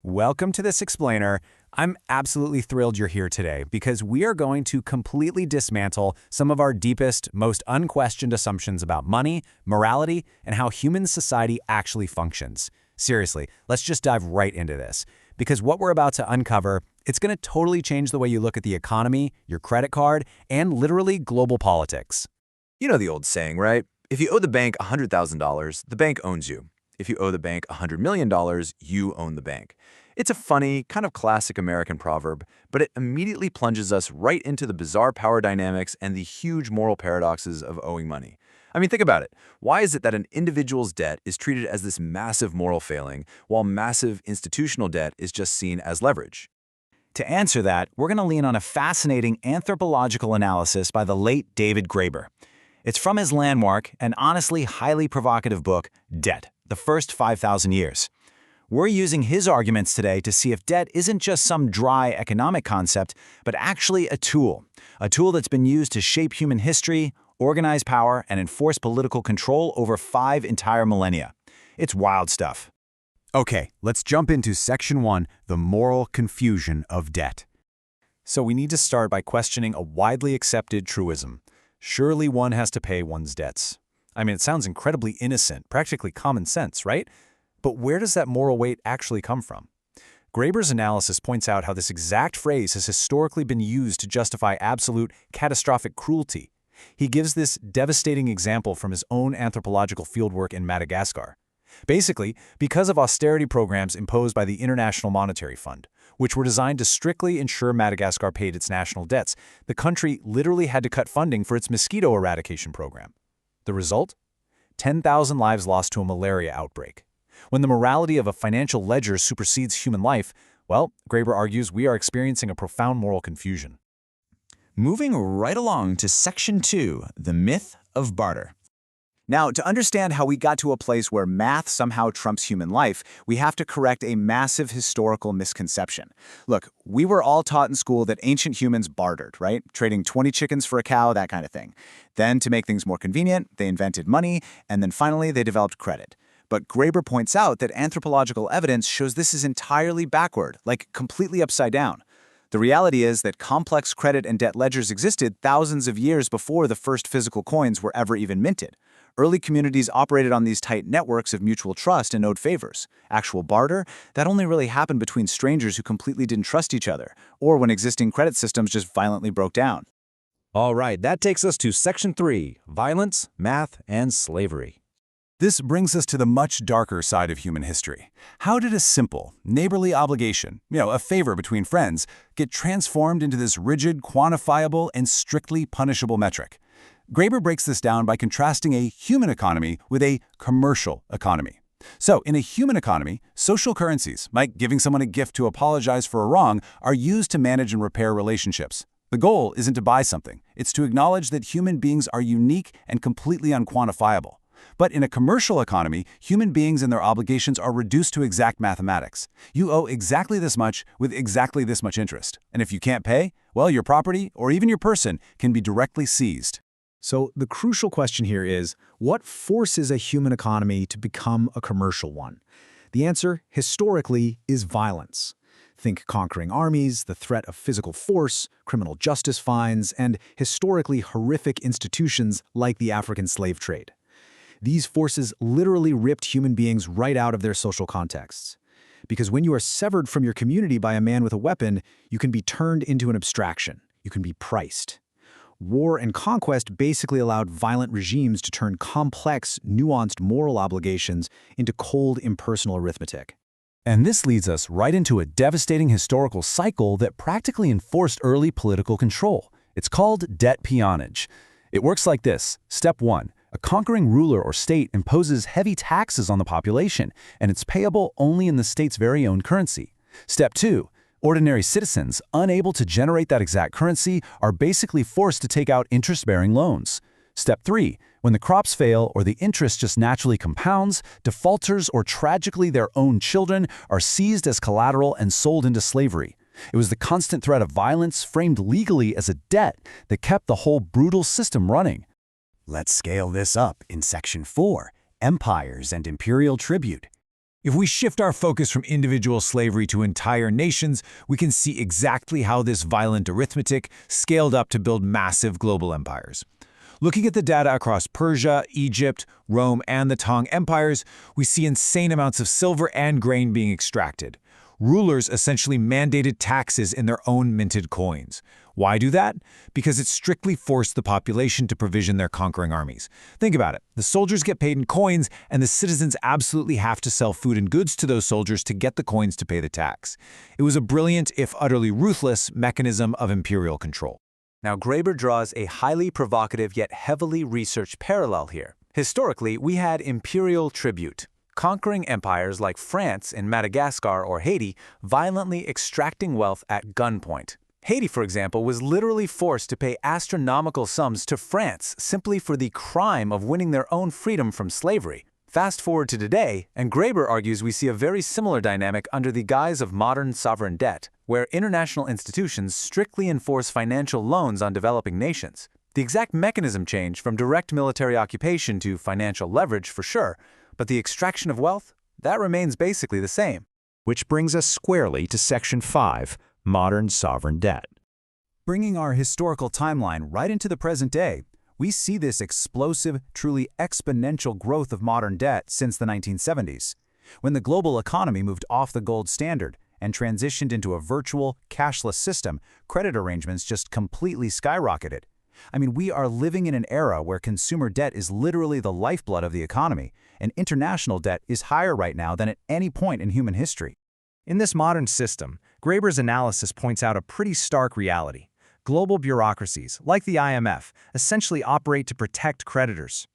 Welcome to this explainer. I'm absolutely thrilled you're here today because we are going to completely dismantle some of our deepest, most unquestioned assumptions about money, morality, and how human society actually functions. Seriously, let's just dive right into this. Because what we're about to uncover, it's going to totally change the way you look at the economy, your credit card, and literally global politics. You know the old saying, right? If you owe the bank $100,000, the bank owns you. If you owe the bank $100 million, you own the bank. It's a funny, kind of classic American proverb, but it immediately plunges us right into the bizarre power dynamics and the huge moral paradoxes of owing money. I mean, think about it. Why is it that an individual's debt is treated as this massive moral failing, while massive institutional debt is just seen as leverage? To answer that, we're going to lean on a fascinating anthropological analysis by the late David Graeber. It's from his landmark and honestly highly provocative book, Debt, The First 5,000 Years. We're using his arguments today to see if debt isn't just some dry economic concept, but actually a tool that's been used to shape human history, organize power, and enforce political control over 5 entire millennia. It's wild stuff. Okay, let's jump into Section 1, the moral confusion of debt. So we need to start by questioning a widely accepted truism. Surely one has to pay one's debts. I mean, it sounds incredibly innocent, practically common sense, right? But where does that moral weight actually come from? Graeber's analysis points out how this exact phrase has historically been used to justify absolute, catastrophic cruelty. He gives this devastating example from his own anthropological fieldwork in Madagascar. Basically, because of austerity programs imposed by the International Monetary Fund, which were designed to strictly ensure Madagascar paid its national debts, the country literally had to cut funding for its mosquito eradication program. The result? 10,000 lives lost to a malaria outbreak. When the morality of a financial ledger supersedes human life, well, Graeber argues we are experiencing a profound moral confusion. Moving right along to Section 2, the myth of barter. Now, to understand how we got to a place where math somehow trumps human life, we have to correct a massive historical misconception. Look, we were all taught in school that ancient humans bartered, right? Trading 20 chickens for a cow, that kind of thing. Then, to make things more convenient, they invented money, and then finally they developed credit. But Graeber points out that anthropological evidence shows this is entirely backward, like completely upside down. The reality is that complex credit and debt ledgers existed thousands of years before the first physical coins were ever even minted. Early communities operated on these tight networks of mutual trust and owed favors. Actual barter, that only really happened between strangers who completely didn't trust each other, or when existing credit systems just violently broke down. All right, that takes us to Section 3, violence, math, and slavery. This brings us to the much darker side of human history. How did a simple, neighborly obligation, a favor between friends, get transformed into this rigid, quantifiable, and strictly punishable metric? Graeber breaks this down by contrasting a human economy with a commercial economy. So, in a human economy, social currencies, like giving someone a gift to apologize for a wrong, are used to manage and repair relationships. The goal isn't to buy something. It's to acknowledge that human beings are unique and completely unquantifiable. But in a commercial economy, human beings and their obligations are reduced to exact mathematics. You owe exactly this much with exactly this much interest. And if you can't pay, well, your property or even your person can be directly seized. So the crucial question here is, what forces a human economy to become a commercial one? The answer, historically, is violence. Think conquering armies, the threat of physical force, criminal justice fines, and historically horrific institutions like the African slave trade. These forces literally ripped human beings right out of their social contexts. Because when you are severed from your community by a man with a weapon, you can be turned into an abstraction. You can be priced. War and conquest basically allowed violent regimes to turn complex, nuanced moral obligations into cold, impersonal arithmetic. And this leads us right into a devastating historical cycle that practically enforced early political control. It's called debt peonage. It works like this. Step 1. A conquering ruler or state imposes heavy taxes on the population, and it's payable only in the state's very own currency. Step 2. Ordinary citizens, unable to generate that exact currency, are basically forced to take out interest-bearing loans. Step 3. When the crops fail or the interest just naturally compounds, defaulters or tragically their own children are seized as collateral and sold into slavery. It was the constant threat of violence framed legally as a debt that kept the whole brutal system running. Let's scale this up in Section 4, Empires and Imperial Tribute. If we shift our focus from individual slavery to entire nations, we can see exactly how this violent arithmetic scaled up to build massive global empires. Looking at the data across Persia, Egypt, Rome, and the Tang empires, we see insane amounts of silver and grain being extracted. Rulers essentially mandated taxes in their own minted coins. Why do that? Because it strictly forced the population to provision their conquering armies. Think about it. The soldiers get paid in coins, and the citizens absolutely have to sell food and goods to those soldiers to get the coins to pay the tax. It was a brilliant, if utterly ruthless, mechanism of imperial control. Now, Graeber draws a highly provocative yet heavily researched parallel here. Historically, we had imperial tribute. Conquering empires like France in Madagascar or Haiti violently extracting wealth at gunpoint. Haiti, for example, was literally forced to pay astronomical sums to France simply for the crime of winning their own freedom from slavery. Fast forward to today, and Graeber argues we see a very similar dynamic under the guise of modern sovereign debt, where international institutions strictly enforce financial loans on developing nations. The exact mechanism changed from direct military occupation to financial leverage for sure, but the extraction of wealth, that remains basically the same. Which brings us squarely to Section 5, Modern Sovereign Debt. Bringing our historical timeline right into the present day, we see this explosive, truly exponential growth of modern debt since the 1970s, when the global economy moved off the gold standard and transitioned into a virtual, cashless system. Credit arrangements just completely skyrocketed. I mean, we are living in an era where consumer debt is literally the lifeblood of the economy, and international debt is higher right now than at any point in human history. In this modern system, Graeber's analysis points out a pretty stark reality. Global bureaucracies, like the IMF, essentially operate to protect creditors.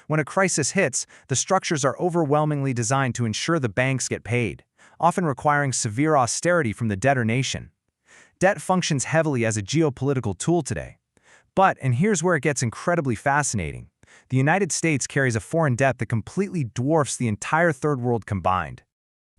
When a crisis hits, the structures are overwhelmingly designed to ensure the banks get paid, often requiring severe austerity from the debtor nation. Debt functions heavily as a geopolitical tool today. But, and here's where it gets incredibly fascinating, the United States carries a foreign debt that completely dwarfs the entire Third World combined.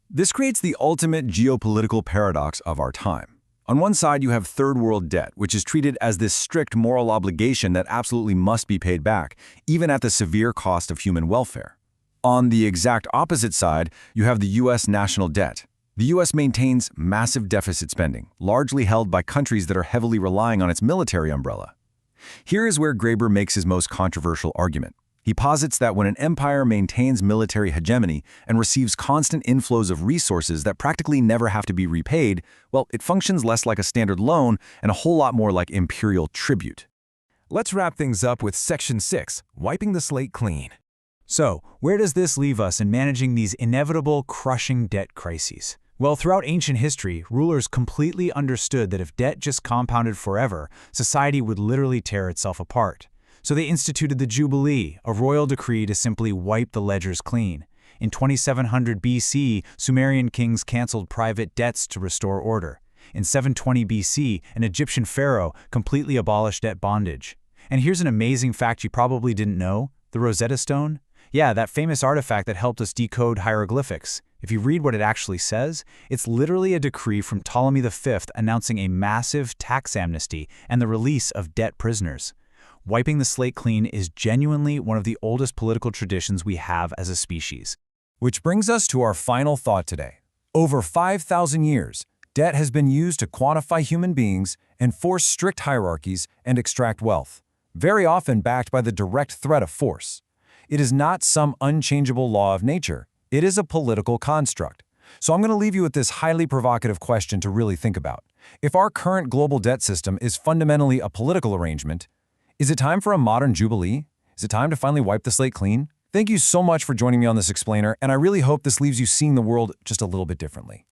This creates the ultimate geopolitical paradox of our time. On one side, you have third world debt, which is treated as this strict moral obligation that absolutely must be paid back, even at the severe cost of human welfare. On the exact opposite side, you have the U.S. national debt. The U.S. maintains massive deficit spending, largely held by countries that are heavily relying on its military umbrella. Here is where Graeber makes his most controversial argument. He posits that when an empire maintains military hegemony and receives constant inflows of resources that practically never have to be repaid, well, it functions less like a standard loan and a whole lot more like imperial tribute. Let's wrap things up with Section 6, wiping the slate clean. So, where does this leave us in managing these inevitable, crushing debt crises? Well, throughout ancient history, rulers completely understood that if debt just compounded forever, society would literally tear itself apart. So they instituted the Jubilee, a royal decree to simply wipe the ledgers clean. In 2700 BC, Sumerian kings canceled private debts to restore order. In 720 BC, an Egyptian pharaoh completely abolished debt bondage. And here's an amazing fact you probably didn't know: the Rosetta Stone? Yeah, that famous artifact that helped us decode hieroglyphics. If you read what it actually says, it's literally a decree from Ptolemy V announcing a massive tax amnesty and the release of debt prisoners. Wiping the slate clean is genuinely one of the oldest political traditions we have as a species. Which brings us to our final thought today. Over 5,000 years, debt has been used to quantify human beings, enforce strict hierarchies, and extract wealth, very often backed by the direct threat of force. It is not some unchangeable law of nature. It is a political construct. So I'm going to leave you with this highly provocative question to really think about. If our current global debt system is fundamentally a political arrangement, is it time for a modern jubilee? Is it time to finally wipe the slate clean? Thank you so much for joining me on this explainer, and I really hope this leaves you seeing the world just a little bit differently.